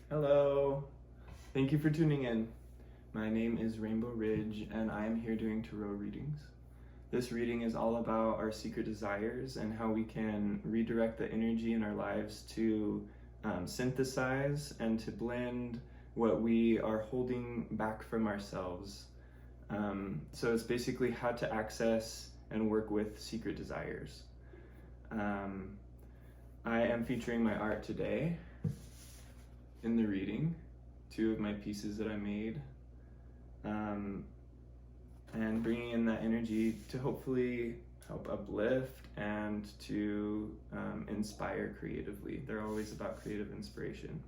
Hello, thank you for tuning in. My name is Rainbow Ridge and I am here doing tarot readings. This reading is all about our secret desires and how we can redirect the energy in our lives to synthesize and to blend what we are holding back from ourselves. So it's basically how to access and work with secret desires. I am featuring my art today in the reading, two of my pieces that I made, and bringing in that energy to hopefully help uplift and to inspire creatively. They're always about creative inspiration.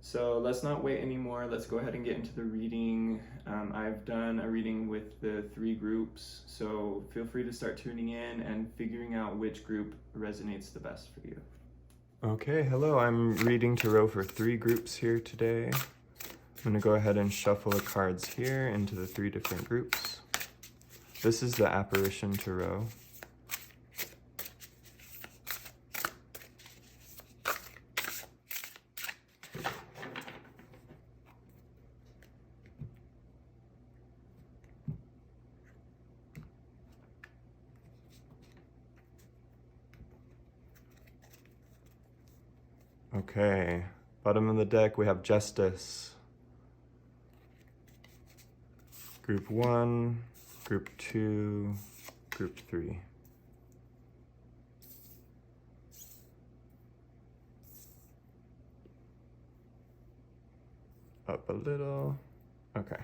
So let's not wait anymore. Let's go ahead and get into the reading. I've done a reading with the 3 groups, so feel free to start tuning in and figuring out which group resonates the best for you. Okay, hello, I'm reading tarot for 3 groups here today. I'm going to go ahead and shuffle the cards here into the 3 different groups. This is the Apparition Tarot. Okay, bottom of the deck we have Justice. Group 1, Group 2, Group 3. Up a little. Okay.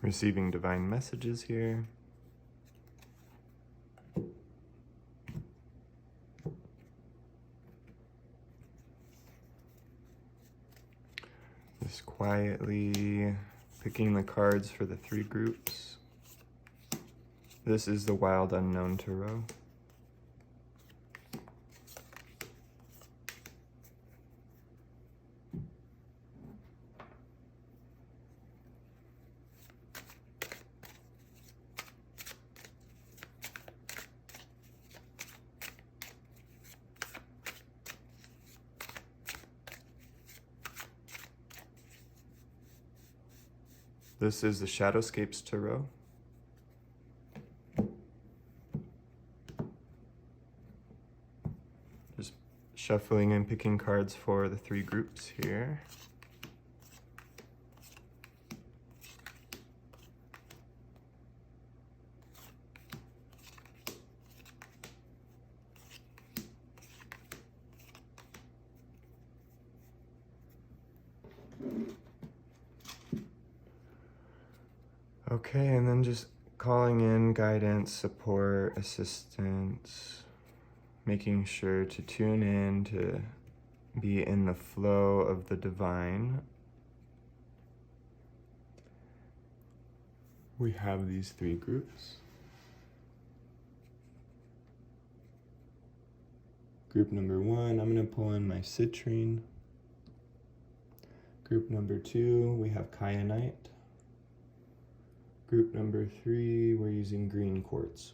Receiving divine messages here. Just quietly picking the cards for the 3 groups. This is the Wild Unknown Tarot. This is the Shadowscapes Tarot. Just shuffling and picking cards for the 3 groups here. Okay, and then just calling in guidance, support, assistance, making sure to tune in to be in the flow of the divine. We have these 3 groups. Group number 1, I'm going to pull in my Citrine. Group number 2, we have Kyanite. Group number 3, we're using green quartz.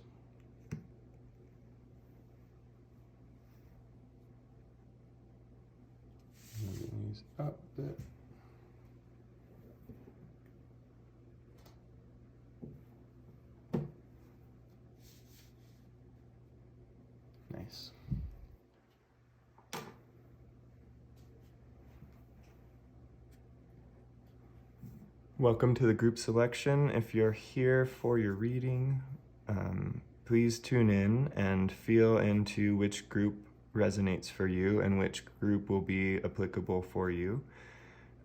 Moving these up a bit. Nice. Welcome to the group selection. If you're here for your reading, please tune in and feel into which group resonates for you and which group will be applicable for you.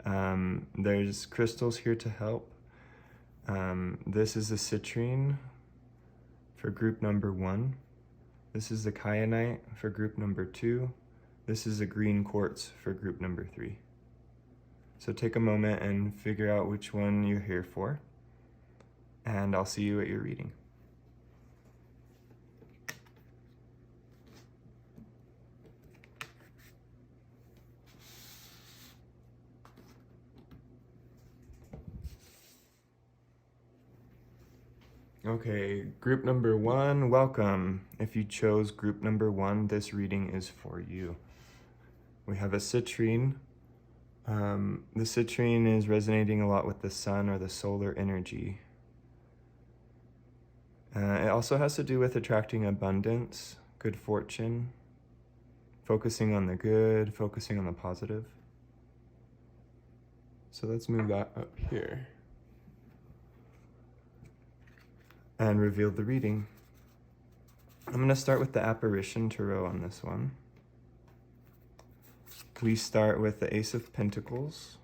There's crystals here to help. This is the citrine for group number 1. This is the kyanite for group number 2. This is a green quartz for group number 3. So take a moment and figure out which one you're here for, and I'll see you at your reading. Okay, group number 1, welcome. If you chose group number 1, this reading is for you. We have a citrine. The citrine is resonating a lot with the sun or the solar energy. It also has to do with attracting abundance, good fortune, focusing on the good, focusing on the positive. So let's move that up here and reveal the reading. I'm going to start with the apparition tarot on this one. We start with the Ace of Pentacles.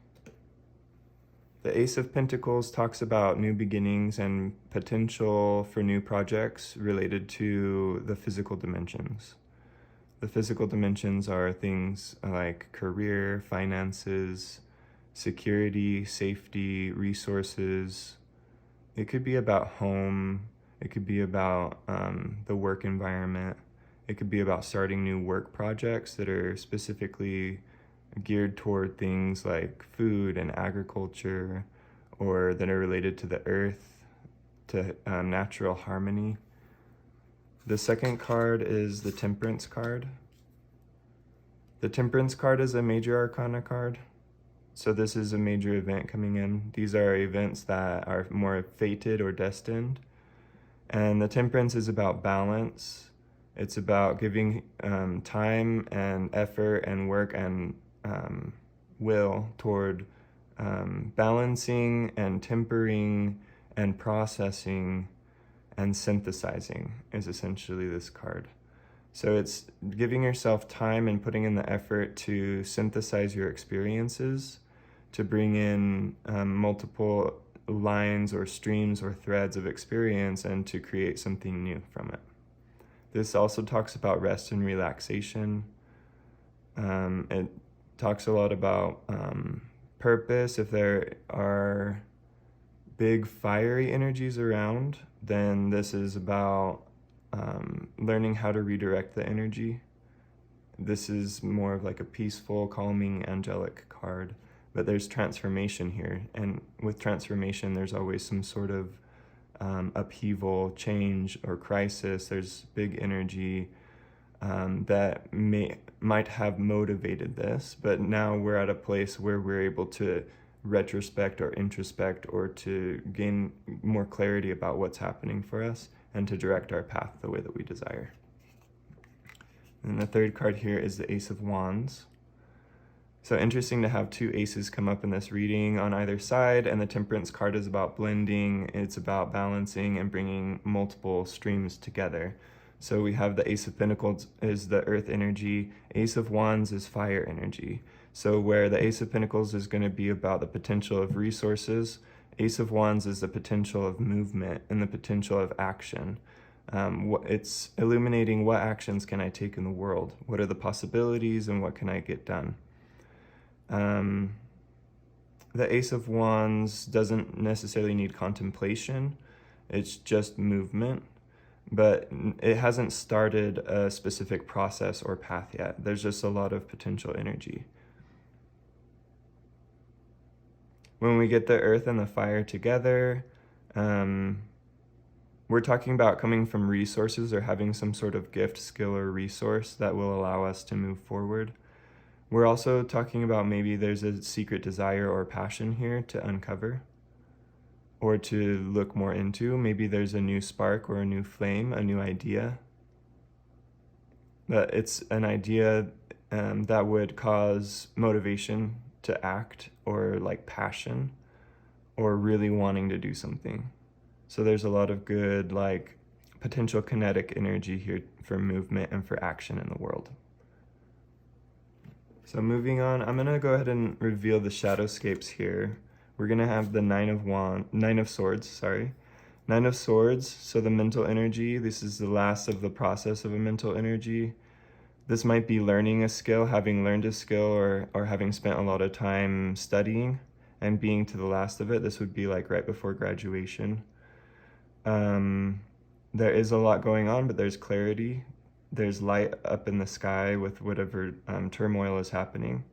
The Ace of Pentacles talks about new beginnings and potential for new projects related to the physical dimensions. The physical dimensions are things like career, finances, security, safety, resources. It could be about home. It could be about the work environment. It could be about starting new work projects that are specifically geared toward things like food and agriculture, or that are related to the earth, to natural harmony. The second card is the Temperance card. The Temperance card is a major arcana card. So this is a major event coming in. These are events that are more fated or destined. And the Temperance is about balance. It's about giving time and effort and work and will toward balancing and tempering and processing and synthesizing is essentially this card. So it's giving yourself time and putting in the effort to synthesize your experiences, to bring in multiple lines or streams or threads of experience and to create something new from it. This also talks about rest and relaxation. It talks a lot about purpose. If there are big fiery energies around, then this is about learning how to redirect the energy. This is more of like a peaceful, calming, angelic card, but there's transformation here. And with transformation, there's always some sort of upheaval, change, or crisis. There's big energy that might have motivated this, but now we're at a place where we're able to retrospect or introspect or to gain more clarity about what's happening for us and to direct our path the way that we desire. And the third card here is the Ace of Wands. So interesting to have two aces come up in this reading on either side, and the Temperance card is about blending, it's about balancing and bringing multiple streams together. So we have the Ace of Pentacles is the earth energy, Ace of Wands is fire energy. So where the Ace of Pentacles is going to be about the potential of resources, Ace of Wands is the potential of movement and the potential of action. It's illuminating what actions can I take in the world, what are the possibilities, and what can I get done. The Ace of Wands doesn't necessarily need contemplation, it's just movement, but it hasn't started a specific process or path yet. There's just a lot of potential energy. When we get the earth and the fire together, we're talking about coming from resources or having some sort of gift, skill, or resource that will allow us to move forward. We're also talking about maybe there's a secret desire or passion here to uncover or to look more into. Maybe there's a new spark or a new flame, a new idea. But it's an idea that would cause motivation to act, or like passion, or really wanting to do something. So there's a lot of good like potential kinetic energy here for movement and for action in the world. So moving on, I'm gonna go ahead and reveal the shadowscapes here. We're gonna have the Nine of Swords, Nine of Swords, so the mental energy. This is the last of the process of a mental energy. This might be learning a skill, having learned a skill, or having spent a lot of time studying and being to the last of it. This would be like right before graduation. There is a lot going on, but there's clarity. There's light up in the sky with whatever turmoil is happening.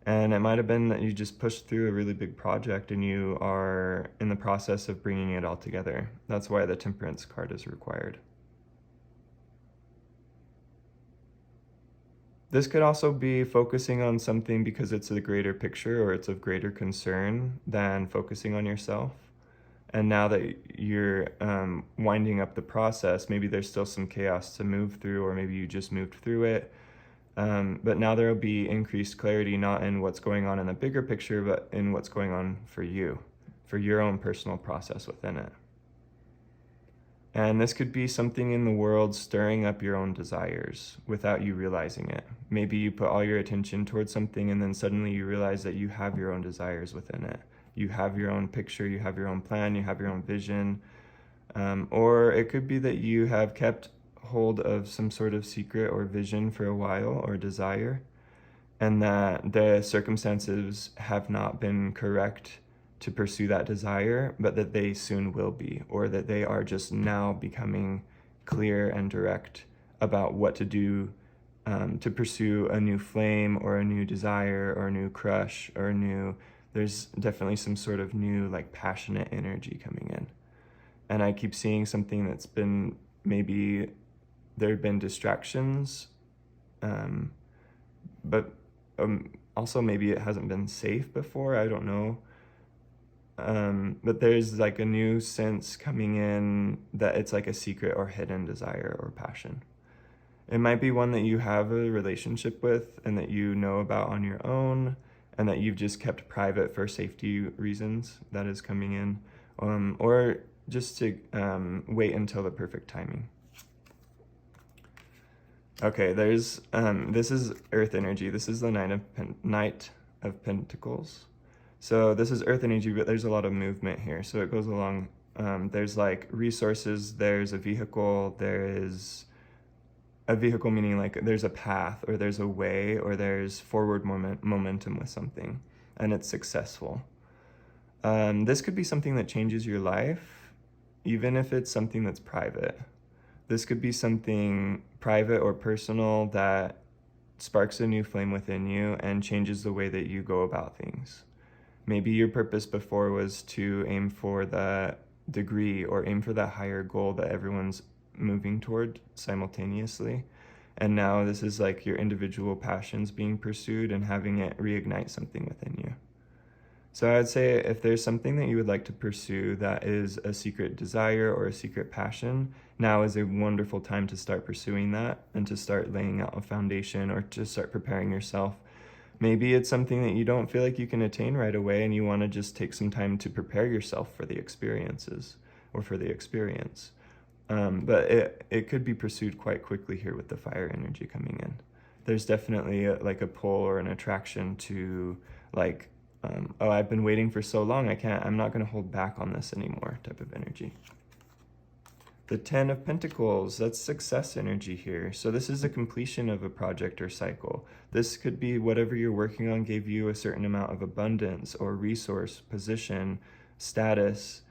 And it might have been that you just pushed through a really big project and you are in the process of bringing it all together. That's why the Temperance card is required. This could also be focusing on something because it's a greater picture or it's of greater concern than focusing on yourself. And now that you're winding up the process, maybe there's still some chaos to move through, or maybe you just moved through it. But now there will be increased clarity, not in what's going on in the bigger picture, but in what's going on for you, for your own personal process within it. And this could be something in the world stirring up your own desires without you realizing it. Maybe you put all your attention towards something and then suddenly you realize that you have your own desires within it. You have your own picture, you have your own plan, you have your own vision. Or it could be that you have kept hold of some sort of secret or vision for a while, or desire, and that the circumstances have not been correct to pursue that desire, but that they soon will be, or that they are just now becoming clear and direct about what to do to pursue a new flame or a new desire or a new crush or a new, there's definitely some sort of new like passionate energy coming in. And I keep seeing something that's been, maybe there have been distractions, but also maybe it hasn't been safe before, I don't know. But there's like a new sense coming in that it's like a secret or hidden desire or passion. It might be one that you have a relationship with and that you know about on your own and that you've just kept private for safety reasons that is coming in, or just to wait until the perfect timing. Okay, there's this is earth energy. This is the Knight of Pentacles. So this is earth energy, but there's a lot of movement here. So it goes along, there's like resources, there's a vehicle, there is a vehicle meaning like there's a path or there's a way or there's forward momentum with something and it's successful. This could be something that changes your life, even if it's something that's private. This could be something private or personal that sparks a new flame within you and changes the way that you go about things. Maybe your purpose before was to aim for the degree or aim for that higher goal that everyone's moving toward simultaneously. And now this is like your individual passions being pursued and having it reignite something within you. So I would say if there's something that you would like to pursue that is a secret desire or a secret passion, now is a wonderful time to start pursuing that and to start laying out a foundation or to start preparing yourself. Maybe it's something that you don't feel like you can attain right away and you want to just take some time to prepare yourself for the experiences or for the experience. But it could be pursued quite quickly here with the fire energy coming in. There's definitely like a pull or an attraction to like, oh, I've been waiting for so long, I'm not going to hold back on this anymore type of energy. The 10 of Pentacles, that's success energy here. So this is the completion of a project or cycle. This could be whatever you're working on gave you a certain amount of abundance or resource, position, status,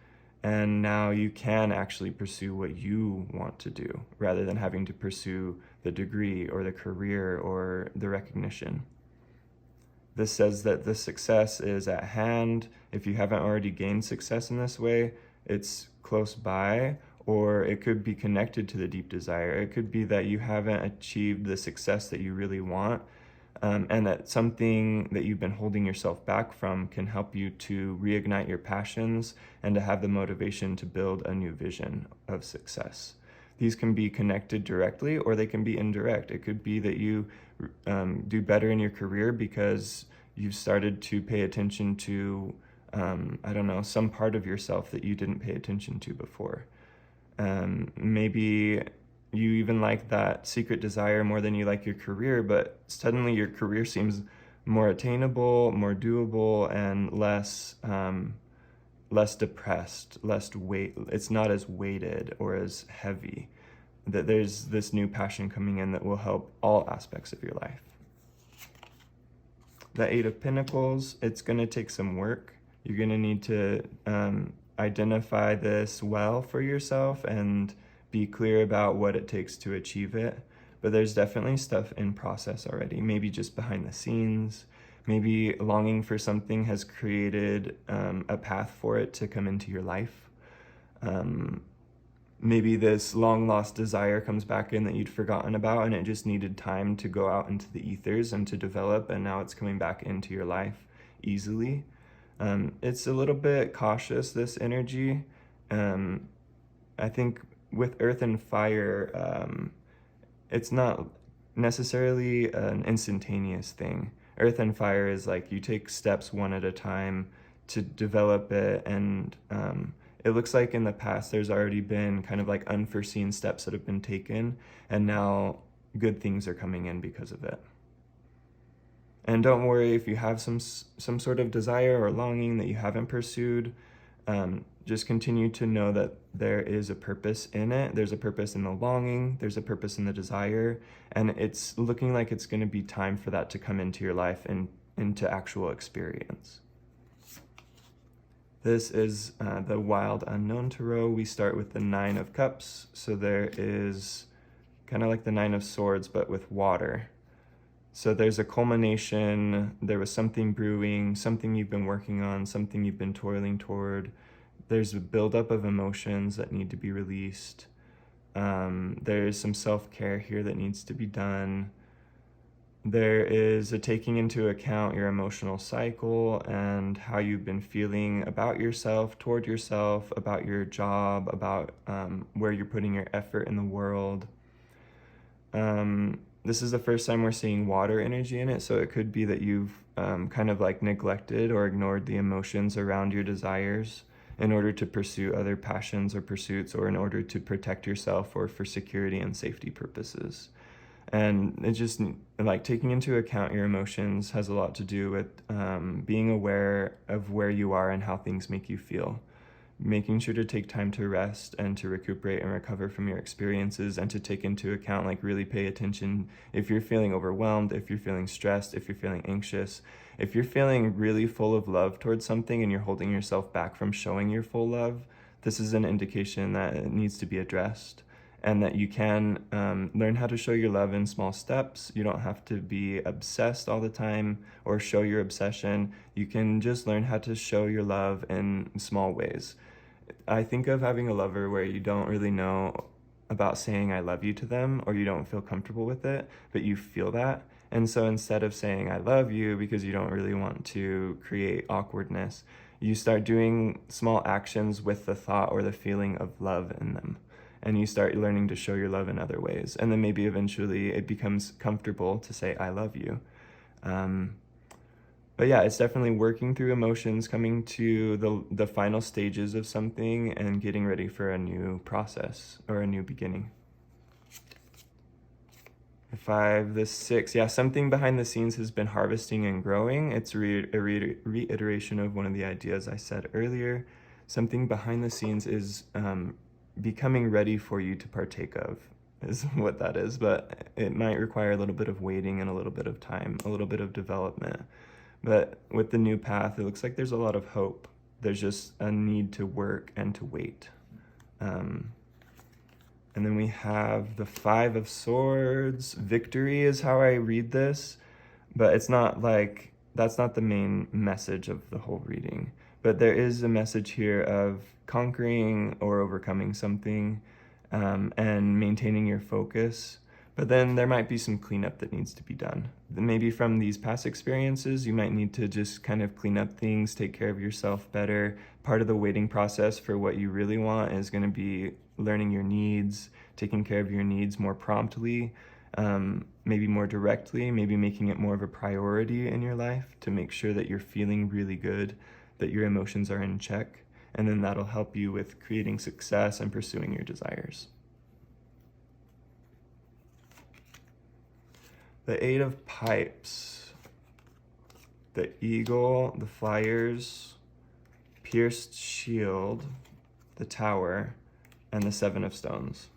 and now you can actually pursue what you want to do rather than having to pursue the degree or the career or the recognition. This says that the success is at hand. If you haven't already gained success in this way, it's close by, or it could be connected to the deep desire. It could be that you haven't achieved the success that you really want, and that something that you've been holding yourself back from can help you to reignite your passions and to have the motivation to build a new vision of success. These can be connected directly, or they can be indirect. It could be that you do better in your career because you've started to pay attention to, I don't know, some part of yourself that you didn't pay attention to before. Maybe you even like that secret desire more than you like your career, but suddenly your career seems more attainable, more doable, and less depressed, less weight. It's not as weighted or as heavy. That there's this new passion coming in that will help all aspects of your life. The Eight of Pentacles, it's going to take some work. You're going to need to identify this well for yourself and be clear about what it takes to achieve it. But there's definitely stuff in process already, maybe just behind the scenes. Maybe longing for something has created a path for it to come into your life. Maybe this long lost desire comes back in that you'd forgotten about, and it just needed time to go out into the ethers and to develop, and now it's coming back into your life easily. It's a little bit cautious, this energy. I think with earth and fire, it's not necessarily an instantaneous thing. Earth and fire is like you take steps one at a time to develop it, and it looks like in the past there's already been kind of like unforeseen steps that have been taken, and now good things are coming in because of it. And don't worry if you have some sort of desire or longing that you haven't pursued. Just continue to know that there is a purpose in it. There's a purpose in the longing. There's a purpose in the desire. And it's looking like it's going to be time for that to come into your life and into actual experience. This is the Wild Unknown Tarot. We start with the Nine of Cups. So there is kind of like the Nine of Swords, but with water. So there's a culmination. There was something brewing, something you've been working on, something you've been toiling toward. There's a buildup of emotions that need to be released. There's some self-care here that needs to be done. There is a taking into account your emotional cycle and how you've been feeling about yourself, toward yourself, about your job, about where you're putting your effort in the world. This is the first time we're seeing water energy in it, so it could be that you've kind of like neglected or ignored the emotions around your desires in order to pursue other passions or pursuits, or in order to protect yourself or for security and safety purposes. And it just, like, taking into account your emotions has a lot to do with being aware of where you are and how things make you feel. Making sure to take time to rest and to recuperate and recover from your experiences, and to take into account, like, really pay attention if you're feeling overwhelmed, if you're feeling stressed, if you're feeling anxious, if you're feeling really full of love towards something and you're holding yourself back from showing your full love. This is an indication that it needs to be addressed, and that you can learn how to show your love in small steps. You don't have to be obsessed all the time or show your obsession. You can just learn how to show your love in small ways. I think of having a lover where you don't really know about saying I love you to them, or you don't feel comfortable with it, but you feel that. And so instead of saying I love you because you don't really want to create awkwardness, you start doing small actions with the thought or the feeling of love in them. And you start learning to show your love in other ways. And then maybe eventually it becomes comfortable to say I love you. But yeah, it's definitely working through emotions, coming to the final stages of something, and getting ready for a new process or a new beginning. The 5, the 6, yeah, something behind the scenes has been harvesting and growing. It's a reiteration of one of the ideas I said earlier. Something behind the scenes is becoming ready for you to partake of, is what that is. But it might require a little bit of waiting and a little bit of time, a little bit of development. But with the new path, it looks like there's a lot of hope. There's just a need to work and to wait. And then we have the 5 of Swords. Victory is how I read this, but it's not like, that's not the main message of the whole reading. But there is a message here of conquering or overcoming something, and maintaining your focus. But then there might be some cleanup that needs to be done. Maybe from these past experiences, you might need to just kind of clean up things, take care of yourself better. Part of the waiting process for what you really want is going to be learning your needs, taking care of your needs more promptly, maybe more directly, maybe making it more of a priority in your life to make sure that you're feeling really good, that your emotions are in check. And then that'll help you with creating success and pursuing your desires. The Eight of Pipes, the Eagle, the Flyers, Pierced Shield, the Tower, and the Seven of Stones.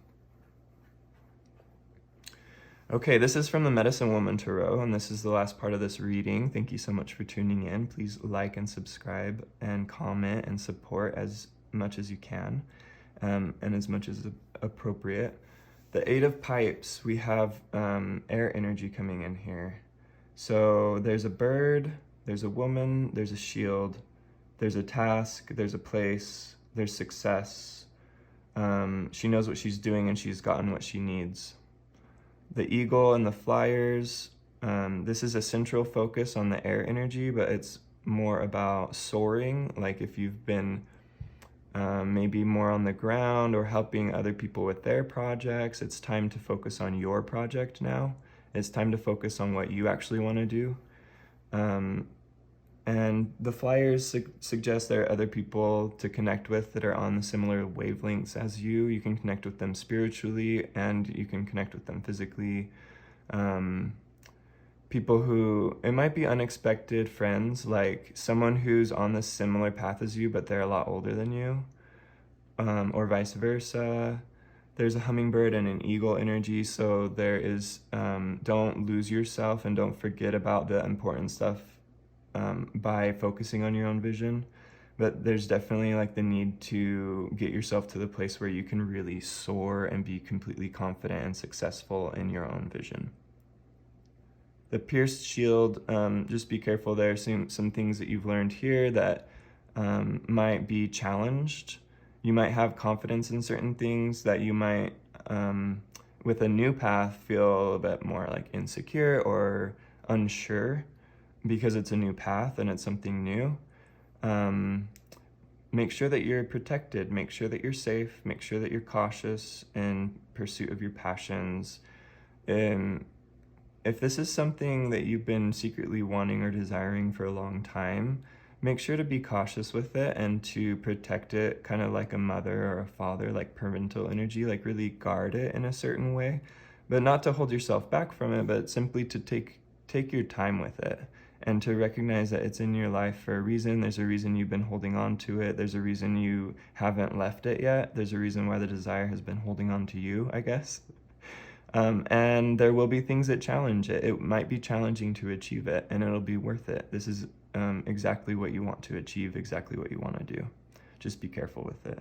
Okay, this is from the Medicine Woman Tarot, and this is the last part of this reading. Thank you so much for tuning in. Please like and subscribe and comment and support as much as you can, and as much as appropriate. The Eight of Pipes, we have air energy coming in here. So there's a bird, there's a woman, there's a shield, there's a task, there's a place, there's success. She knows what she's doing and she's gotten what she needs. The Eagle and the Flyers, this is a central focus on the air energy, but it's more about soaring. Like if you've been maybe more on the ground or helping other people with their projects, it's time to focus on your project now. It's time to focus on what you actually want to do. And the Flyers suggest there are other people to connect with that are on the similar wavelengths as you. You can connect with them spiritually and you can connect with them physically. People who, it might be unexpected friends, like someone who's on the similar path as you, but they're a lot older than you, or vice versa. There's a hummingbird and an eagle energy, so there is, don't lose yourself and don't forget about the important stuff by focusing on your own vision. But there's definitely like the need to get yourself to the place where you can really soar and be completely confident and successful in your own vision. The Pierced Shield, just be careful. There are some things that you've learned here that might be challenged. You might have confidence in certain things that you might, with a new path, feel a bit more like insecure or unsure because it's a new path and it's something new. Make sure that you're protected. Make sure that you're safe. Make sure that you're cautious in pursuit of your passions. If this is something that you've been secretly wanting or desiring for a long time, make sure to be cautious with it and to protect it kind of like a mother or a father, like parental energy, like really guard it in a certain way, but not to hold yourself back from it, but simply to take your time with it and to recognize that it's in your life for a reason. There's a reason you've been holding on to it. There's a reason you haven't left it yet. There's a reason why the desire has been holding on to you, I guess. And there will be things that challenge it. It might be challenging to achieve it, and it'll be worth it. This is exactly what you want to achieve, exactly what you want to do. Just be careful with it.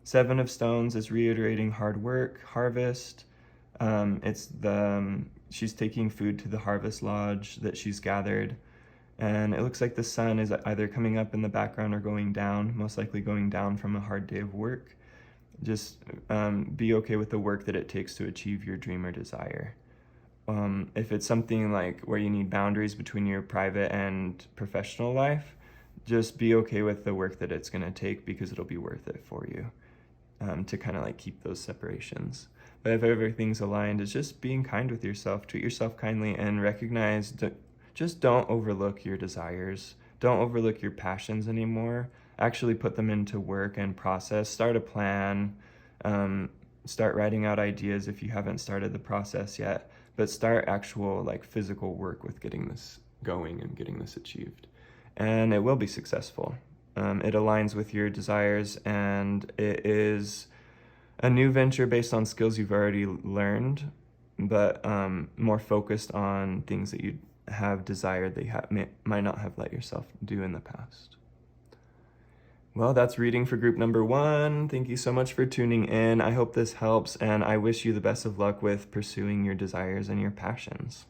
Seven of Stones is reiterating hard work, harvest. She's taking food to the harvest lodge that she's gathered. And it looks like the sun is either coming up in the background or going down, most likely going down from a hard day of work. Just be okay with the work that it takes to achieve your dream or desire. If it's something like where you need boundaries between your private and professional life, just be okay with the work that it's going to take because it'll be worth it for you to kind of like keep those separations. But if everything's aligned, it's just being kind with yourself. Treat yourself kindly and recognize that just don't overlook your desires. Don't overlook your passions anymore. Actually put them into work and process. Start a plan. Start writing out ideas if you haven't started the process yet. But start actual like physical work with getting this going and getting this achieved. And it will be successful. It aligns with your desires, and it is a new venture based on skills you've already learned, but more focused on things that you have desired that you might not have let yourself do in the past. Well, that's reading for group number 1. Thank you so much for tuning in. I hope this helps, and I wish you the best of luck with pursuing your desires and your passions.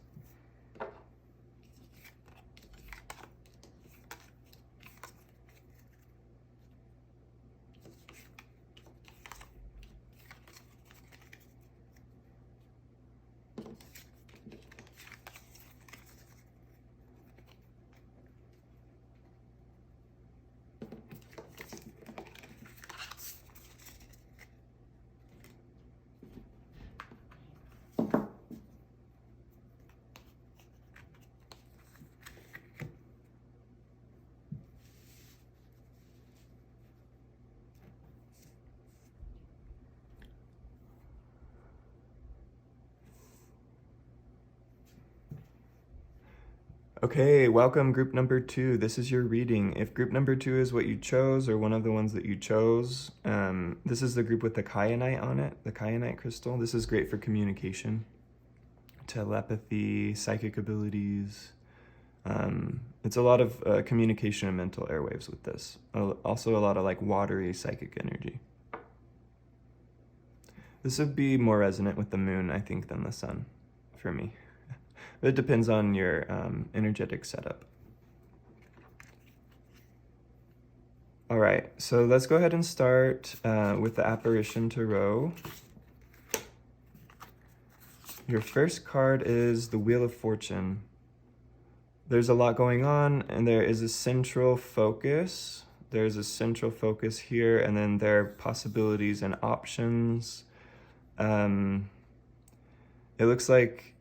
Okay, welcome group number 2. This is your reading. If group number 2 is what you chose or one of the ones that you chose, this is the group with the Kyanite on it, the Kyanite crystal. This is great for communication, telepathy, psychic abilities. It's a lot of communication and mental airwaves with this. Also a lot of like watery psychic energy. This would be more resonant with the moon, I think, than the sun for me. But it depends on your energetic setup. All right, so let's go ahead and start with the Apparition Tarot. Your first card is the Wheel of Fortune. There's a lot going on, and there is a central focus. There's a central focus here, and then there are possibilities and options. It looks like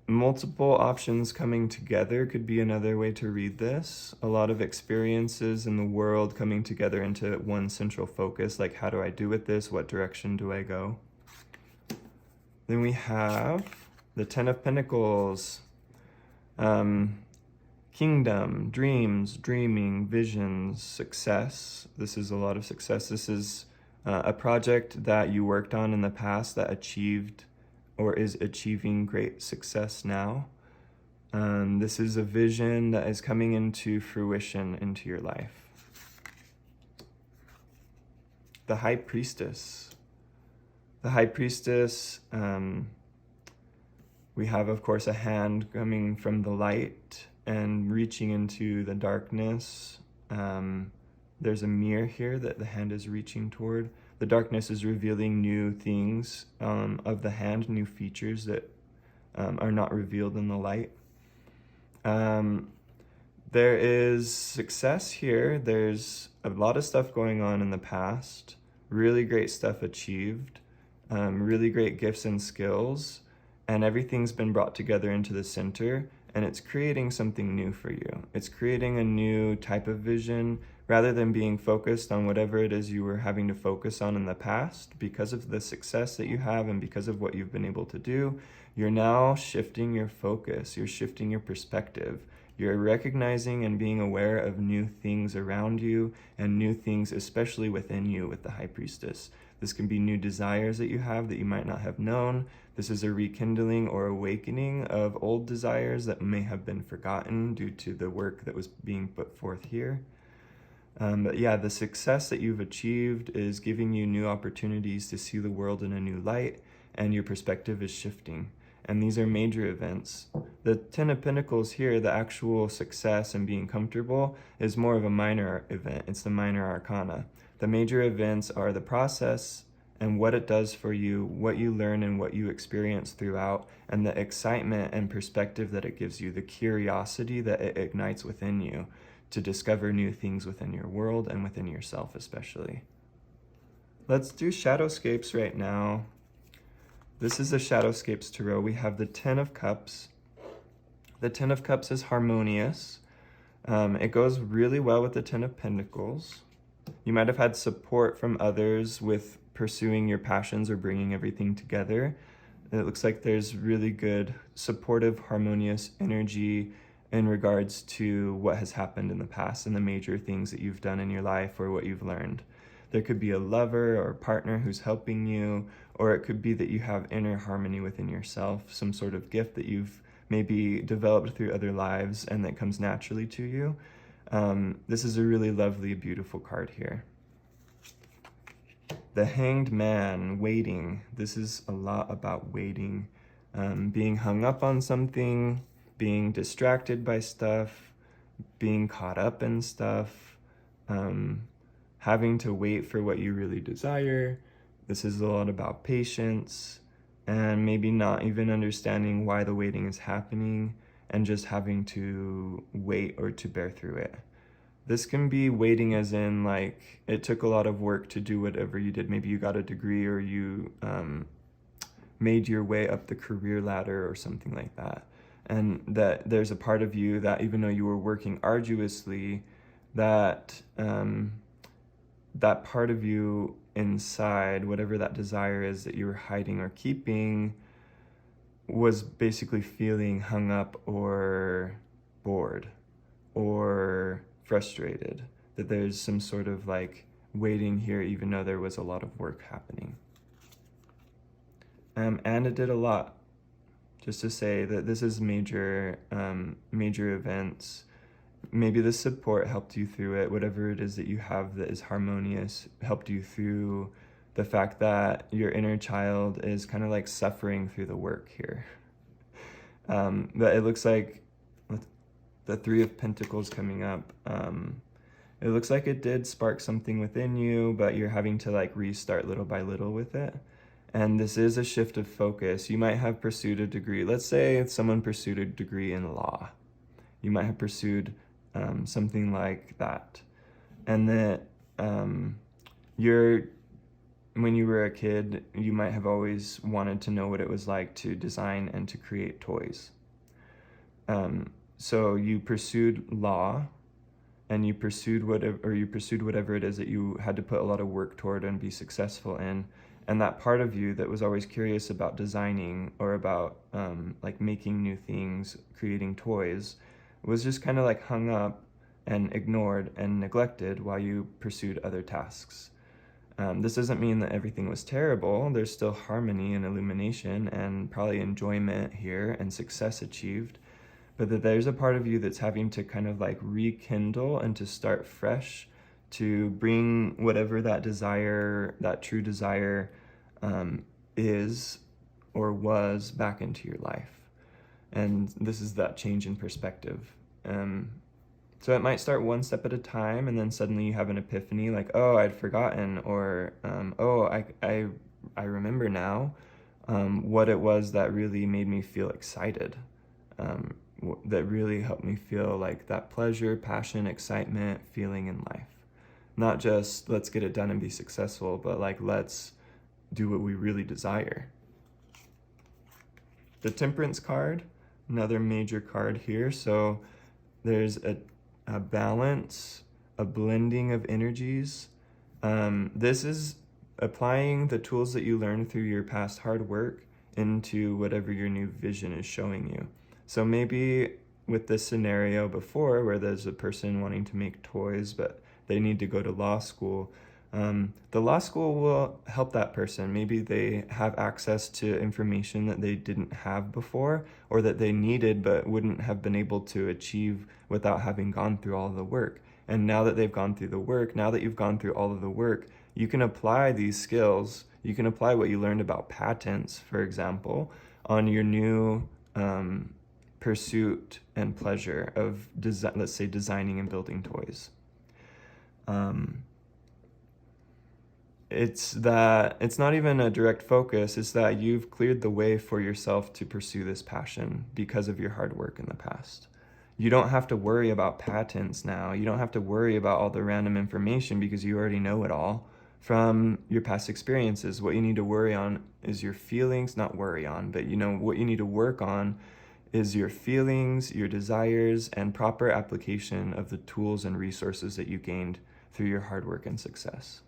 multiple options coming together could be another way to read this. A lot of experiences in the world coming together into one central focus, like how do I do with this? What direction do I go? Then we have the Ten of Pentacles. Kingdom, dreams, dreaming, visions, success. This is a lot of success. This is a project that you worked on in the past that achieved or is achieving great success now. This is a vision that is coming into fruition into your life. The High Priestess. The High Priestess, we have, of course, a hand coming from the light and reaching into the darkness. There's a mirror here that the hand is reaching toward. The darkness is revealing new things of the hand, new features that are not revealed in the light. There is success here. There's a lot of stuff going on in the past, really great stuff achieved, really great gifts and skills, and everything's been brought together into the center, and it's creating something new for you. It's creating a new type of vision. Rather than being focused on whatever it is you were having to focus on in the past, because of the success that you have and because of what you've been able to do, you're now shifting your focus, you're shifting your perspective. You're recognizing and being aware of new things around you and new things, especially within you with the High Priestess. This can be new desires that you have that you might not have known. This is a rekindling or awakening of old desires that may have been forgotten due to the work that was being put forth here. But yeah, the success that you've achieved is giving you new opportunities to see the world in a new light, and your perspective is shifting. And these are major events. The Ten of Pentacles here, the actual success and being comfortable, is more of a minor event. It's the minor arcana. The major events are the process and what it does for you, what you learn and what you experience throughout, and the excitement and perspective that it gives you, the curiosity that it ignites within you to discover new things within your world and within yourself especially. Let's do Shadowscapes right now. This is the Shadowscapes Tarot. We have the Ten of Cups. The Ten of Cups is harmonious. It goes really well with the Ten of Pentacles. You might have had support from others with pursuing your passions or bringing everything together. It looks like there's really good, supportive, harmonious energy in regards to what has happened in the past and the major things that you've done in your life or what you've learned. There could be a lover or a partner who's helping you, or it could be that you have inner harmony within yourself, some sort of gift that you've maybe developed through other lives and that comes naturally to you. This is a really lovely, beautiful card here. The Hanged Man, waiting. This is a lot about waiting, being hung up on something, being distracted by stuff, being caught up in stuff, having to wait for what you really desire. This is a lot about patience and maybe not even understanding why the waiting is happening and just having to wait or to bear through it. This can be waiting as in like it took a lot of work to do whatever you did. Maybe you got a degree or you made your way up the career ladder or something like that. And that there's a part of you that even though you were working arduously, that that part of you inside, whatever that desire is that you were hiding or keeping, was basically feeling hung up or bored or frustrated, that there's some sort of like waiting here even though there was a lot of work happening. And it did a lot. Just to say that this is major events. Maybe the support helped you through it. Whatever it is that you have that is harmonious helped you through the fact that your inner child is kind of like suffering through the work here. But it looks like with the Three of Pentacles coming up, it looks like it did spark something within you, but you're having to like restart little by little with it. And this is a shift of focus. You might have pursued a degree. Let's say someone pursued a degree in law. You might have pursued something like that. And that when you were a kid, you might have always wanted to know what it was like to design and to create toys. So you pursued law, and you pursued whatever it is that you had to put a lot of work toward and be successful in. And that part of you that was always curious about designing or about like making new things, creating toys, was just kind of like hung up and ignored and neglected while you pursued other tasks. This doesn't mean that everything was terrible. There's still harmony and illumination and probably enjoyment here and success achieved, but that there's a part of you that's having to kind of like rekindle and to start fresh, to bring whatever that desire, that true desire is or was back into your life. And this is that change in perspective. So it might start one step at a time, and then suddenly you have an epiphany like, oh, I'd forgotten, or oh, I remember now what it was that really made me feel excited, that really helped me feel like that pleasure, passion, excitement, feeling in life. Not just let's get it done and be successful, but like let's do what we really desire. The Temperance card, another major card here. So there's a balance, a blending of energies. This is applying the tools that you learned through your past hard work into whatever your new vision is showing you. So maybe with this scenario before where there's a person wanting to make toys, but they need to go to law school. The law school will help that person. Maybe they have access to information that they didn't have before, or that they needed but wouldn't have been able to achieve without having gone through all of the work. And now that they've gone through the work, now that you've gone through all of the work, you can apply these skills. You can apply what you learned about patents, for example, on your new pursuit and pleasure of, let's say, designing and building toys. It's not even a direct focus, it's that you've cleared the way for yourself to pursue this passion because of your hard work in the past. You don't have to worry about patents now. You don't have to worry about all the random information because you already know it all from your past experiences. What you need to worry on is your feelings, not worry on, but what you need to work on is your feelings, your desires, and proper application of the tools and resources that you gained through your hard work and success.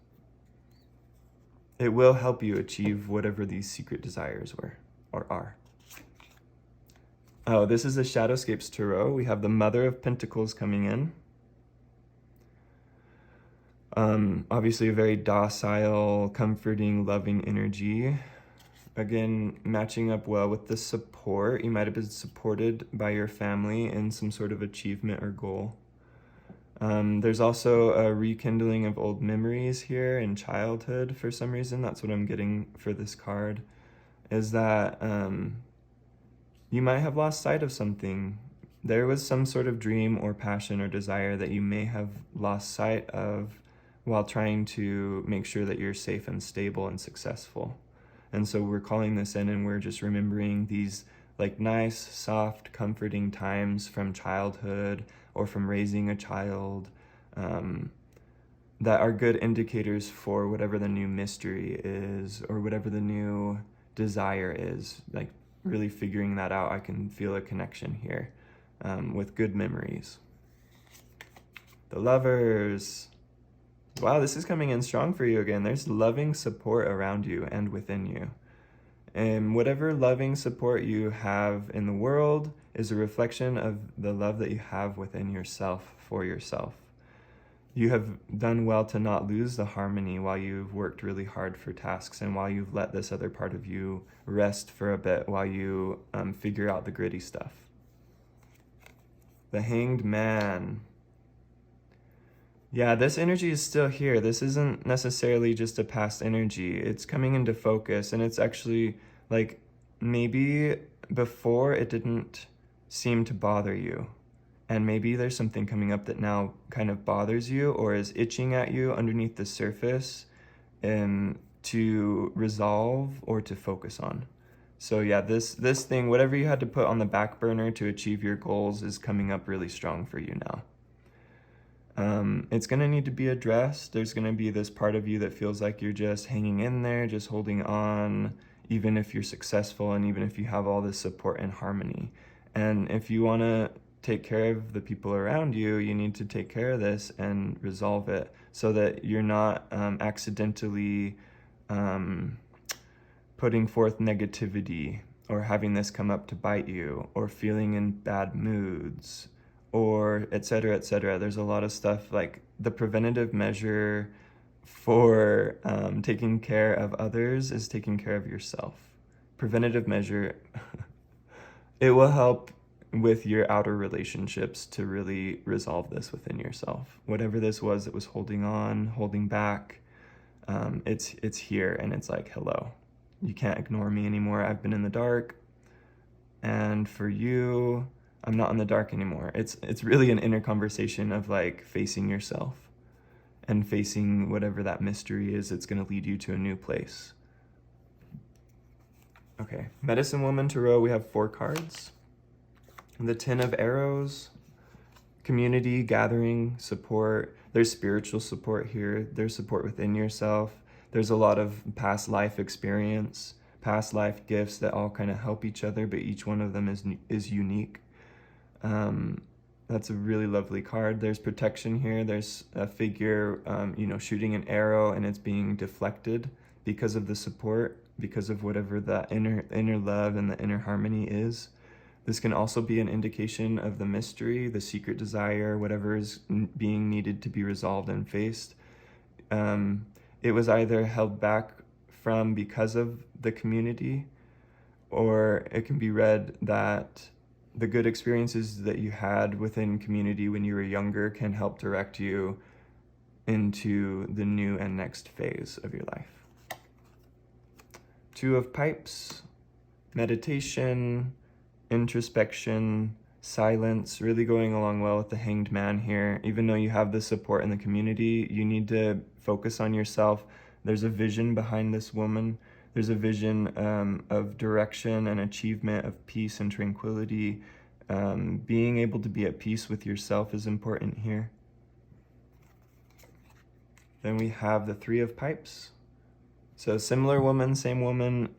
It will help you achieve whatever these secret desires were or are. Oh, this is the Shadowscapes Tarot. We have the Mother of Pentacles coming in. Obviously a very docile, comforting, loving energy. Again, matching up well with the support. You might have been supported by your family in some sort of achievement or goal. There's also a rekindling of old memories here in childhood for some reason. That's what I'm getting for this card, is that you might have lost sight of something. There was some sort of dream or passion or desire that you may have lost sight of while trying to make sure that you're safe and stable and successful. And so we're calling this in, and we're just remembering these like nice, soft, comforting times from childhood or from raising a child that are good indicators for whatever the new mystery is or whatever the new desire is. Like really figuring that out, I can feel a connection here with good memories. The Lovers. Wow, this is coming in strong for you again. There's loving support around you and within you. And whatever loving support you have in the world is a reflection of the love that you have within yourself for yourself. You have done well to not lose the harmony while you've worked really hard for tasks and while you've let this other part of you rest for a bit while you figure out the gritty stuff. The Hanged Man. Yeah, this energy is still here. This isn't necessarily just a past energy. It's coming into focus, and it's actually like maybe before it didn't seem to bother you. And maybe there's something coming up that now kind of bothers you or is itching at you underneath the surface to resolve or to focus on. So yeah, this thing, whatever you had to put on the back burner to achieve your goals is coming up really strong for you now. It's going to need to be addressed. There's going to be this part of you that feels like you're just hanging in there, just holding on, even if you're successful and even if you have all this support and harmony. And if you want to take care of the people around you, you need to take care of this and resolve it so that you're not accidentally putting forth negativity or having this come up to bite you or feeling in bad moods or et cetera, et cetera. There's a lot of stuff like the preventative measure for taking care of others is taking care of yourself. Preventative measure, it will help with your outer relationships to really resolve this within yourself. Whatever this was that was holding on, holding back, it's here and it's like, hello, you can't ignore me anymore. I've been in the dark. And for you, I'm not in the dark anymore. It's really an inner conversation of like facing yourself and facing whatever that mystery is that's going to lead you to a new place. Okay, Medicine Woman Tarot, we have 4 cards. The 10 of Arrows, community, gathering, support. There's spiritual support here. There's support within yourself. There's a lot of past life experience, past life gifts that all kind of help each other, but each one of them is unique. That's a really lovely card. There's protection here. There's a figure, shooting an arrow and it's being deflected because of the support, because of whatever that inner love and the inner harmony is. This can also be an indication of the mystery, the secret desire, whatever is being needed to be resolved and faced. It was either held back from because of the community, or it can be read that the good experiences that you had within community when you were younger can help direct you into the new and next phase of your life. 2 of Pipes, meditation, introspection, silence, really going along well with the Hanged Man here. Even though you have the support in the community, you need to focus on yourself. There's a vision behind this woman. There's a vision of direction and achievement, of peace and tranquility. Being able to be at peace with yourself is important here. Then we have the 3 of Pipes. So similar woman, same woman.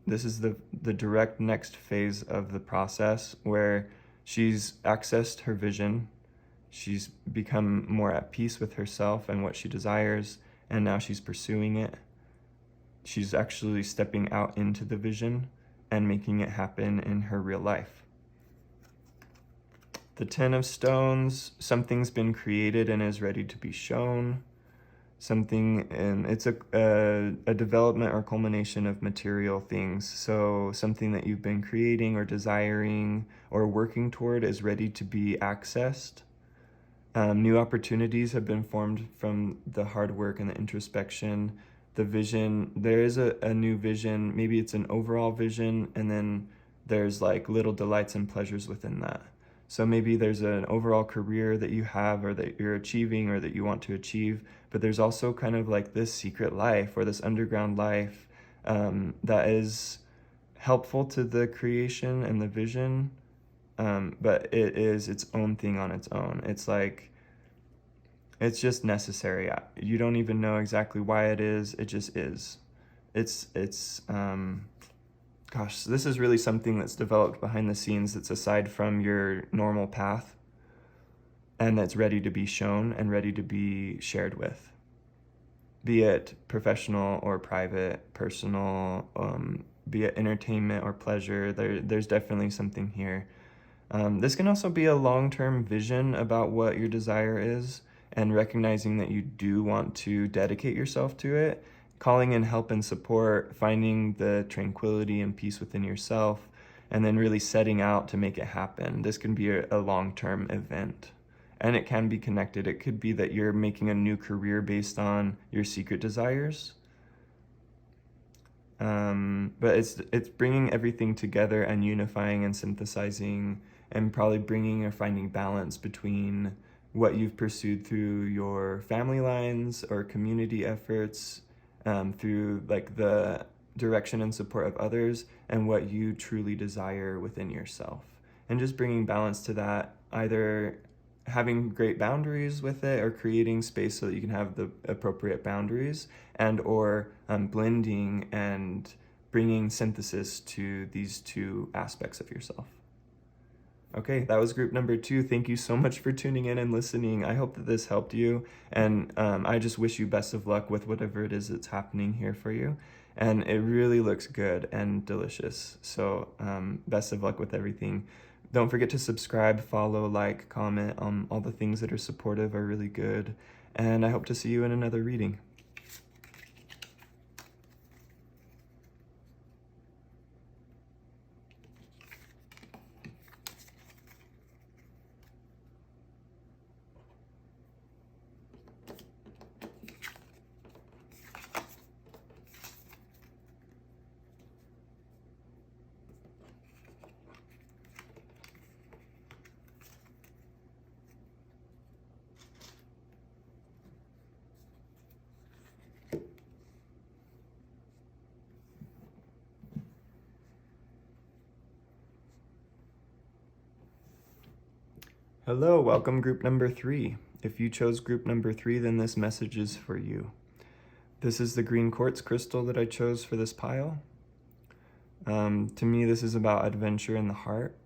This is the direct next phase of the process where she's accessed her vision. She's become more at peace with herself and what she desires, and now she's pursuing it. She's actually stepping out into the vision and making it happen in her real life. The 10 of Stones, something's been created and is ready to be shown. Something, and it's a development or culmination of material things. So something that you've been creating or desiring or working toward is ready to be accessed. New opportunities have been formed from the hard work and the introspection. The vision, there is a new vision. Maybe it's an overall vision, and then there's like little delights and pleasures within that. So maybe there's an overall career that you have or that you're achieving or that you want to achieve, but there's also kind of like this secret life or this underground life that is helpful to the creation and the vision, but it is its own thing on its own. It's like, it's just necessary. You don't even know exactly why it is. It just is. Gosh, this is really something that's developed behind the scenes that's aside from your normal path and that's ready to be shown and ready to be shared with, be it professional or private, personal, be it entertainment or pleasure. There's definitely something here. This can also be a long-term vision about what your desire is, and recognizing that you do want to dedicate yourself to it, calling in help and support, finding the tranquility and peace within yourself, and then really setting out to make it happen. This can be a long-term event. And it can be connected. It could be that you're making a new career based on your secret desires. But it's bringing everything together and unifying and synthesizing, and probably bringing or finding balance between what you've pursued through your family lines or community efforts, through like the direction and support of others, and what you truly desire within yourself. And just bringing balance to that, either having great boundaries with it or creating space so that you can have the appropriate boundaries, and or blending and bringing synthesis to these two aspects of yourself. Okay, that was group number 2. Thank you so much for tuning in and listening. I hope that this helped you, and I just wish you best of luck with whatever it is that's happening here for you. And it really looks good and delicious. So best of luck with everything. Don't forget to subscribe, follow, like, comment. All the things that are supportive are really good. And I hope to see you in another reading. Hello, welcome group number 3. If you chose group number 3, then this message is for you. This is the green quartz crystal that I chose for this pile. To me, this is about adventure in the heart.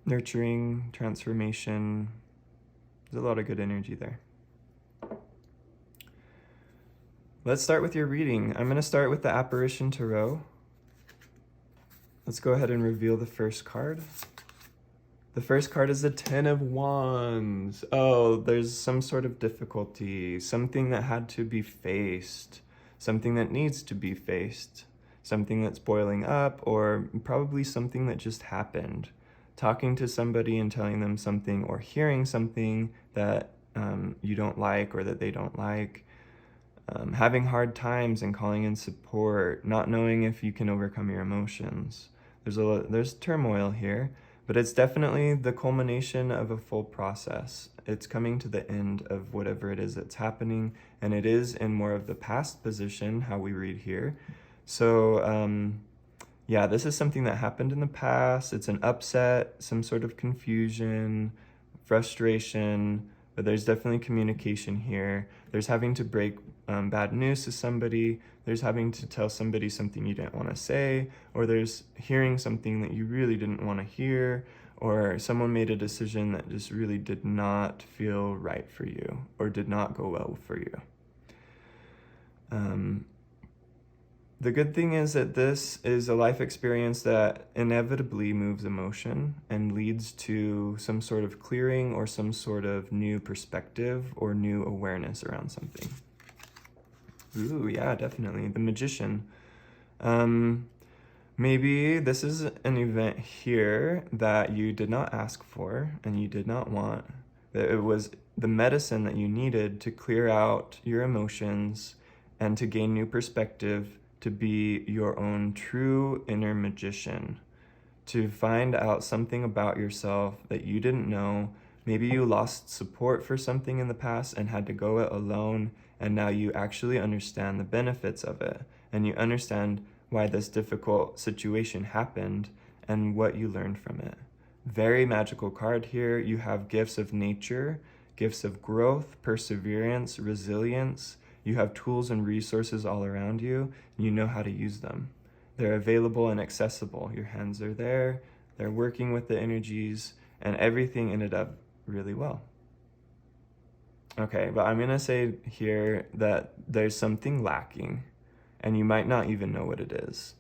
Nurturing, transformation. There's a lot of good energy there. Let's start with your reading. I'm going to start with the Apparition Tarot. Let's go ahead and reveal the first card. The first card is the 10 of Wands. Oh, there's some sort of difficulty, something that had to be faced, something that needs to be faced, something that's boiling up, or probably something that just happened. Talking to somebody and telling them something, or hearing something that you don't like or that they don't like. Having hard times and calling in support, not knowing if you can overcome your emotions. There's turmoil here. But it's definitely the culmination of a full process. It's coming to the end of whatever it is that's happening, and it is in more of the past position, how we read here. So, yeah, this is something that happened in the past. It's an upset, some sort of confusion, frustration, but there's definitely communication here. There's having to break bad news to somebody. There's having to tell somebody something you didn't want to say, or there's hearing something that you really didn't want to hear, or someone made a decision that just really did not feel right for you, or did not go well for you. The good thing is that this is a life experience that inevitably moves emotion and leads to some sort of clearing or some sort of new perspective or new awareness around something. Ooh, yeah, definitely. The Magician. Maybe this is an event here that you did not ask for and you did not want. It was the medicine that you needed to clear out your emotions and to gain new perspective, to be your own true inner magician, to find out something about yourself that you didn't know. Maybe you lost support for something in the past and had to go it alone, and now you actually understand the benefits of it, and you understand why this difficult situation happened and what you learned from it. Very magical card here. You have gifts of nature, gifts of growth, perseverance, resilience. You have tools and resources all around you, and you know how to use them. They're available and accessible. Your hands are there, they're working with the energies, and everything ended up really well. Okay, but I'm gonna say here that there's something lacking, and you might not even know what it is.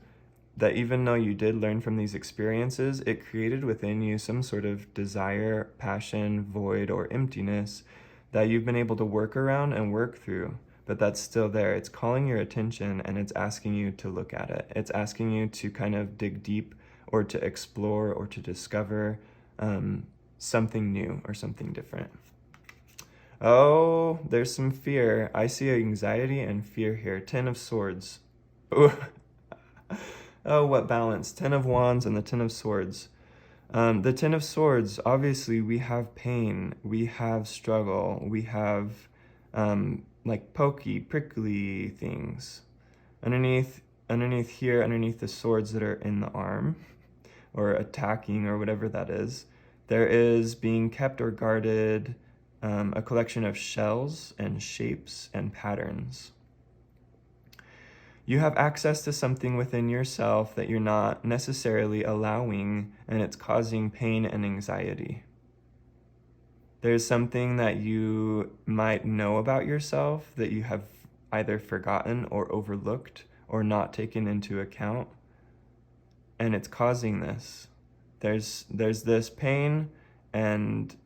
That even though you did learn from these experiences, it created within you some sort of desire, passion, void, or emptiness that you've been able to work around and work through, but that's still there. It's calling your attention and it's asking you to look at it. It's asking you to kind of dig deep or to explore or to discover something new or something different. Oh, there's some fear. I see anxiety and fear here. 10 of Swords. Ooh. Oh, what balance. 10 of Wands and the 10 of Swords. The 10 of Swords, obviously we have pain, we have struggle, we have like pokey, prickly things. Underneath here, underneath the swords that are in the arm, or attacking, or whatever that is, there is being kept or guarded a collection of shells and shapes and patterns. You have access to something within yourself that you're not necessarily allowing, and it's causing pain and anxiety. There's something that you might know about yourself that you have either forgotten or overlooked or not taken into account, and it's causing this. There's this pain, and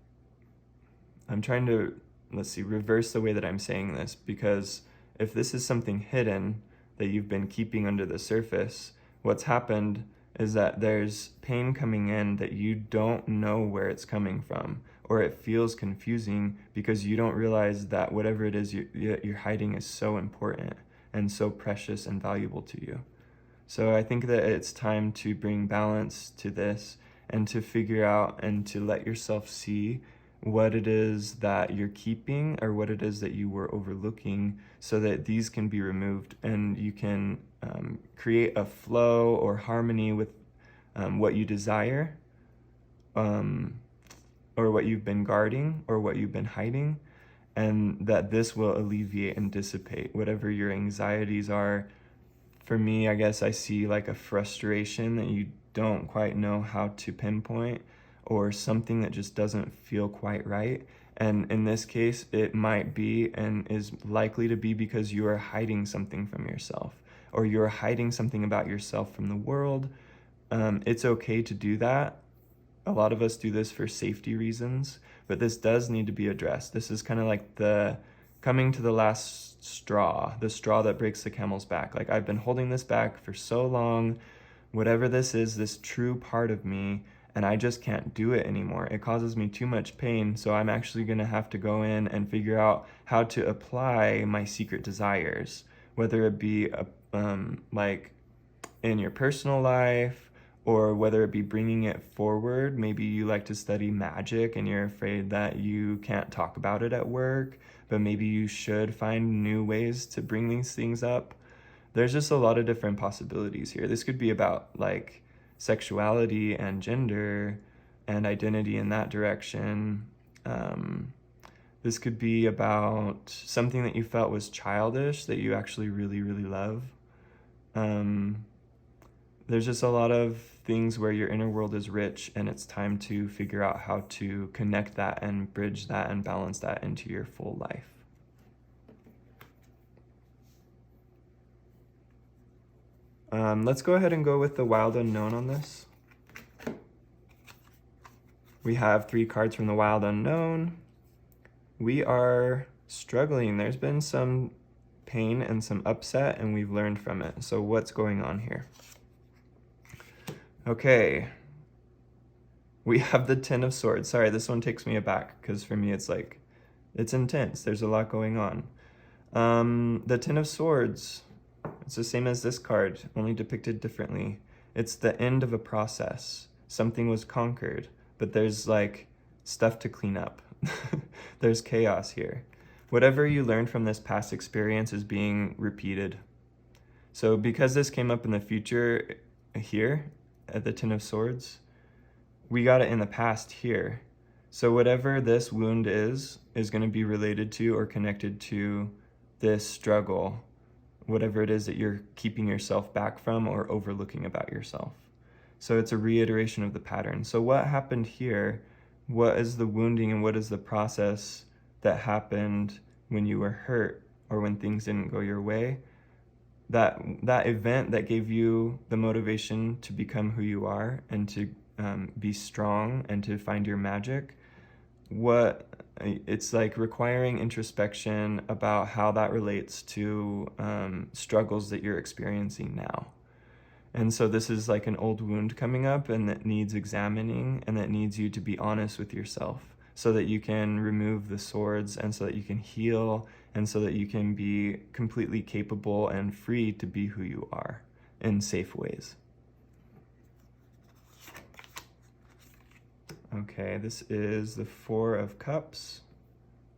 I'm trying to, reverse the way that I'm saying this, because if this is something hidden that you've been keeping under the surface, what's happened is that there's pain coming in that you don't know where it's coming from, or it feels confusing because you don't realize that whatever it is you're hiding is so important and so precious and valuable to you. So I think that it's time to bring balance to this and to figure out and to let yourself see what it is that you're keeping or what it is that you were overlooking, so that these can be removed and you can create a flow or harmony with what you desire, or what you've been guarding or what you've been hiding, and that this will alleviate and dissipate whatever your anxieties are. For me, I guess I see like a frustration that you don't quite know how to pinpoint, or something that just doesn't feel quite right. And in this case, it might be and is likely to be because you are hiding something from yourself, or you're hiding something about yourself from the world. It's okay to do that. A lot of us do this for safety reasons, but this does need to be addressed. This is kind of like the coming to the last straw, the straw that breaks the camel's back. Like, I've been holding this back for so long, whatever this is, this true part of me, and I just can't do it anymore. It causes me too much pain, so I'm actually going to have to go in and figure out how to apply my secret desires, whether it be like in your personal life, or whether it be bringing it forward. Maybe you like to study magic and you're afraid that you can't talk about it at work, but maybe you should find new ways to bring these things up. There's just a lot of different possibilities here. This could be about like sexuality and gender and identity in that direction. This could be about something that you felt was childish that you actually really, really love. There's just a lot of things where your inner world is rich, and it's time to figure out how to connect that and bridge that and balance that into your full life. Let's go ahead and go with the Wild Unknown on this. We have 3 cards from the Wild Unknown. We are struggling. There's been some pain and some upset, and we've learned from it. So what's going on here? Okay. We have the 10 of Swords. Sorry, this one takes me aback, because for me it's like, it's intense. There's a lot going on. The 10 of Swords, it's the same as this card, only depicted differently. It's the end of a process. Something was conquered, but there's like stuff to clean up. There's chaos here. Whatever you learned from this past experience is being repeated. So because this came up in the future here at the 10 of Swords, we got it in the past here. So whatever this wound is going to be related to or connected to this struggle, whatever it is that you're keeping yourself back from or overlooking about yourself. So it's a reiteration of the pattern. So what happened here? What is the wounding and what is the process that happened when you were hurt or when things didn't go your way? that event that gave you the motivation to become who you are and to be strong and to find your magic, it's like requiring introspection about how that relates to struggles that you're experiencing now. And so this is like an old wound coming up, and that needs examining, and that needs you to be honest with yourself so that you can remove the swords, and so that you can heal, and so that you can be completely capable and free to be who you are in safe ways. Okay, this is the Four of Cups.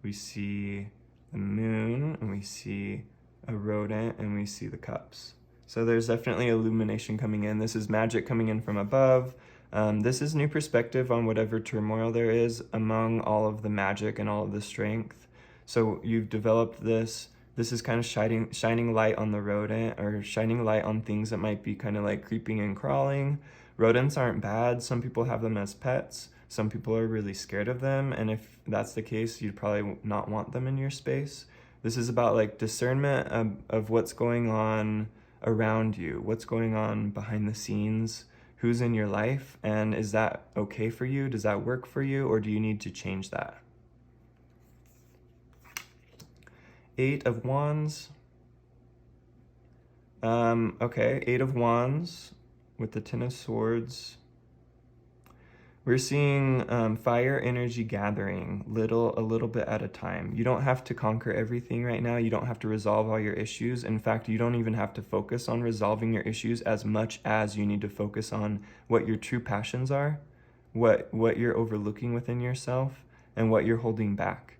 We see the moon, and we see a rodent, and we see the cups. So there's definitely illumination coming in. This is magic coming in from above. This is new perspective on whatever turmoil there is among all of the magic and all of the strength. So you've developed this. This is kind of shining light on the rodent, or shining light on things that might be kind of like creeping and crawling. Rodents aren't bad. Some people have them as pets. Some people are really scared of them. And if that's the case, you'd probably not want them in your space. This is about like discernment of what's going on around you, what's going on behind the scenes, who's in your life, and is that okay for you? Does that work for you, or do you need to change that? Eight of Wands. Okay, Eight of Wands with the Ten of Swords. We're seeing fire energy gathering a little bit at a time. You don't have to conquer everything right now. You don't have to resolve all your issues. In fact, you don't even have to focus on resolving your issues as much as you need to focus on what your true passions are, what you're overlooking within yourself, and what you're holding back.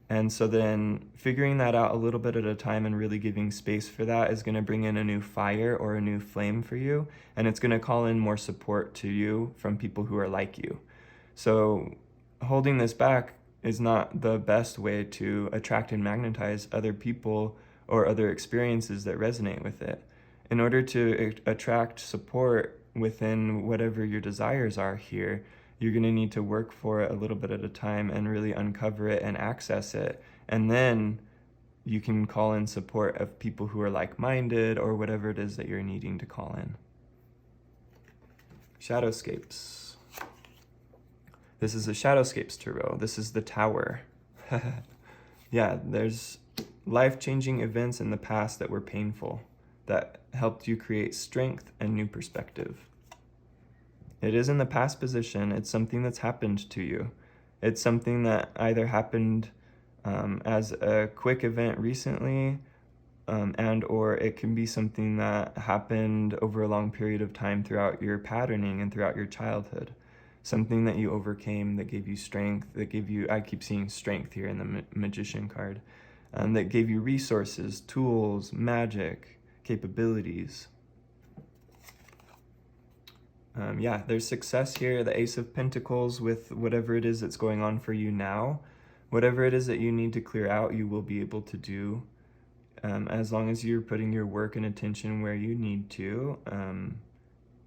And so then figuring that out a little bit at a time and really giving space for that is going to bring in a new fire or a new flame for you. And it's going to call in more support to you from people who are like you. So holding this back is not the best way to attract and magnetize other people or other experiences that resonate with it. In order to attract support within whatever your desires are here, you're going to need to work for it a little bit at a time and really uncover it and access it. And then you can call in support of people who are like-minded or whatever it is that you're needing to call in. Shadowscapes. This is a Shadowscapes tarot. This is the Tower. Yeah, there's life-changing events in the past that were painful, that helped you create strength and new perspective. It is in the past position. It's something that's happened to you. It's something that either happened as a quick event recently, and or it can be something that happened over a long period of time throughout your patterning and throughout your childhood. Something that you overcame, that gave you strength, that gave you, I keep seeing strength here in the Magician card, that gave you resources, tools, magic, capabilities. Yeah, there's success here, the Ace of Pentacles with whatever it is that's going on for you now. Whatever it is that you need to clear out, you will be able to do, as long as you're putting your work and attention where you need to,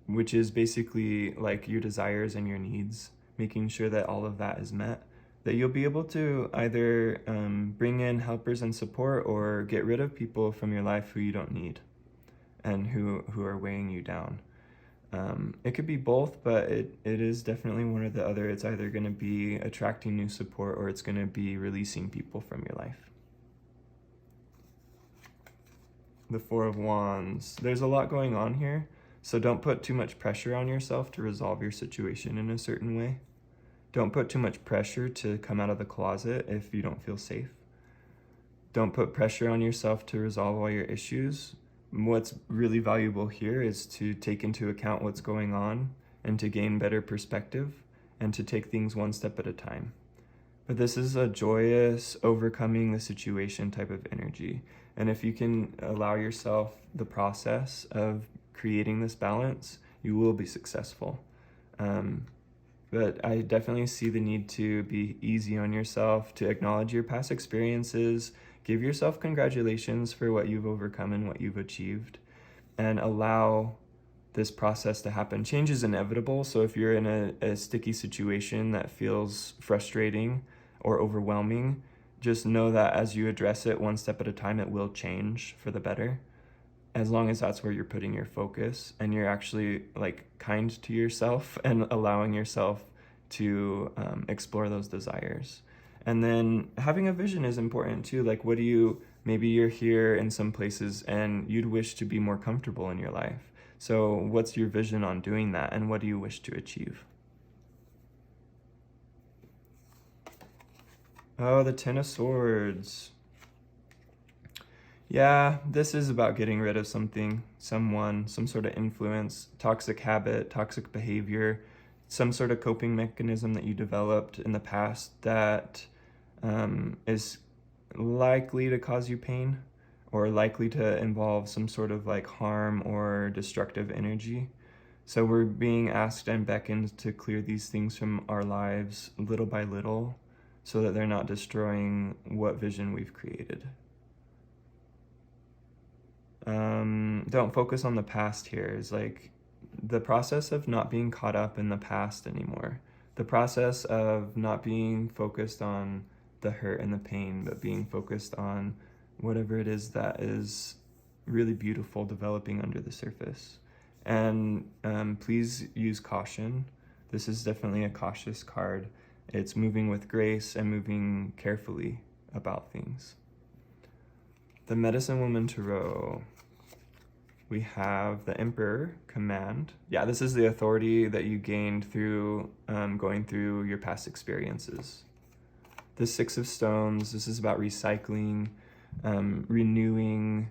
which is basically like your desires and your needs, making sure that all of that is met, that you'll be able to either bring in helpers and support or get rid of people from your life who you don't need and who are weighing you down. It could be both, but it is definitely one or the other. It's either going to be attracting new support or it's going to be releasing people from your life. The Four of Wands. There's a lot going on here, so don't put too much pressure on yourself to resolve your situation in a certain way. Don't put too much pressure to come out of the closet if you don't feel safe. Don't put pressure on yourself to resolve all your issues. What's really valuable here is to take into account what's going on and to gain better perspective and to take things one step at a time. But this is a joyous, overcoming the situation type of energy. And if you can allow yourself the process of creating this balance, you will be successful. But I definitely see the need to be easy on yourself, to acknowledge your past experiences, give yourself congratulations for what you've overcome and what you've achieved, and allow this process to happen. Change is inevitable, so if you're in a sticky situation that feels frustrating or overwhelming, just know that as you address it one step at a time, it will change for the better. as long as that's where you're putting your focus and you're actually like kind to yourself and allowing yourself to explore those desires. And then having a vision is important too. Like, maybe you're here in some places and you'd wish to be more comfortable in your life. So what's your vision on doing that, and what do you wish to achieve? Oh, the Ten of Swords. Yeah, this is about getting rid of something, someone, some sort of influence, toxic habit, toxic behavior, some sort of coping mechanism that you developed in the past that is likely to cause you pain or likely to involve some sort of like harm or destructive energy. So we're being asked and beckoned to clear these things from our lives little by little so that they're not destroying what vision we've created. Don't focus on the past here. Is like the process of not being caught up in the past anymore. The process of not being focused on the hurt and the pain, but being focused on whatever it is that is really beautiful developing under the surface. And please use caution. This is definitely a cautious card. It's moving with grace and moving carefully about things. The Medicine Woman Tarot. We have the Emperor, command. Yeah, this is the authority that you gained through going through your past experiences. The Six of Stones, this is about recycling, renewing,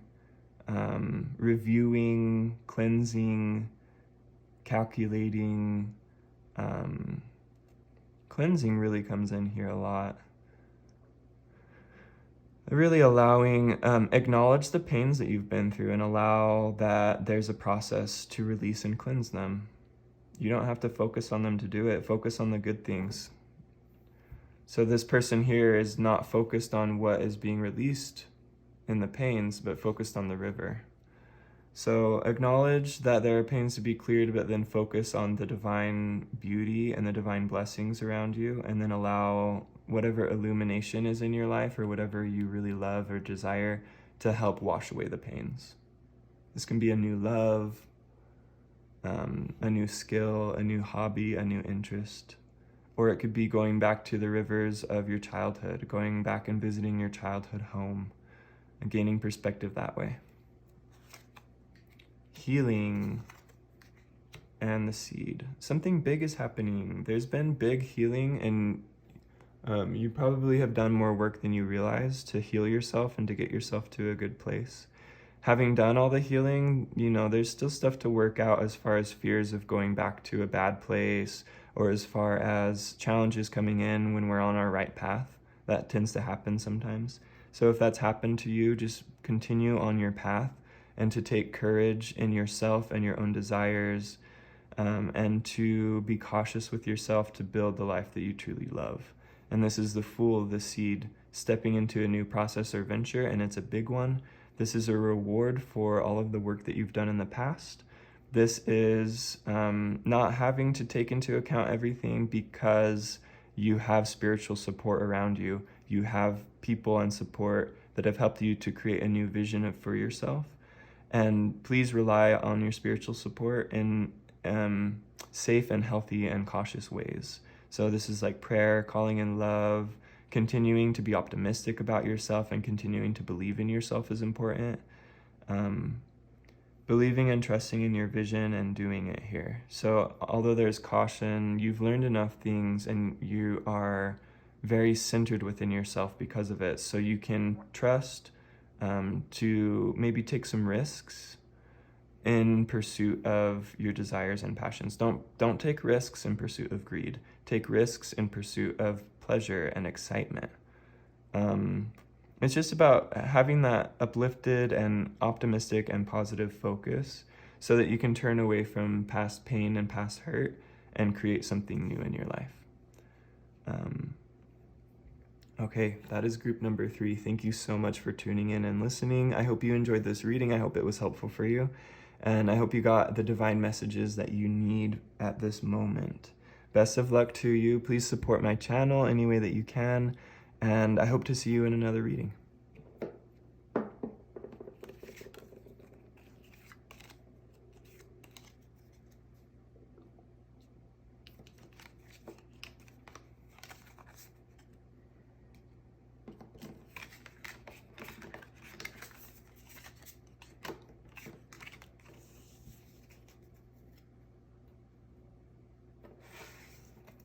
reviewing, cleansing, calculating. Cleansing really comes in here a lot. Really allowing, acknowledge the pains that you've been through and allow that there's a process to release and cleanse them. You don't have to focus on them to do it. Focus on the good things. So this person here is not focused on what is being released in the pains, but focused on the river. So acknowledge that there are pains to be cleared, but then focus on the divine beauty and the divine blessings around you, and then allow whatever illumination is in your life or whatever you really love or desire to help wash away the pains. This can be a new love, a new skill, a new hobby, a new interest. Or it could be going back to the rivers of your childhood, going back and visiting your childhood home and gaining perspective that way. Healing and the Seed. Something big is happening. There's been big healing, and you probably have done more work than you realize to heal yourself and to get yourself to a good place. Having done all the healing, there's still stuff to work out as far as fears of going back to a bad place, or as far as challenges coming in when we're on our right path. That tends to happen sometimes. So if that's happened to you, just continue on your path and to take courage in yourself and your own desires, and to be cautious with yourself to build the life that you truly love. And this is the Fool, the Seed, stepping into a new process or venture, and it's a big one. This is a reward for all of the work that you've done in the past. This is not having to take into account everything because you have spiritual support around you. You have people and support that have helped you to create a new vision for yourself. And please rely on your spiritual support in safe and healthy and cautious ways. So this is like prayer, calling in love, continuing to be optimistic about yourself and continuing to believe in yourself is important. Believing and trusting in your vision and doing it here. So although there's caution, you've learned enough things and you are very centered within yourself because of it. So you can trust to maybe take some risks in pursuit of your desires and passions. Don't take risks in pursuit of greed. Take risks in pursuit of pleasure and excitement. It's just about having that uplifted and optimistic and positive focus so that you can turn away from past pain and past hurt and create something new in your life. Okay, that is group number 3. Thank you so much for tuning in and listening. I hope you enjoyed this reading. I hope it was helpful for you. And I hope you got the divine messages that you need at this moment. Best of luck to you. Please support my channel any way that you can. And I hope to see you in another reading.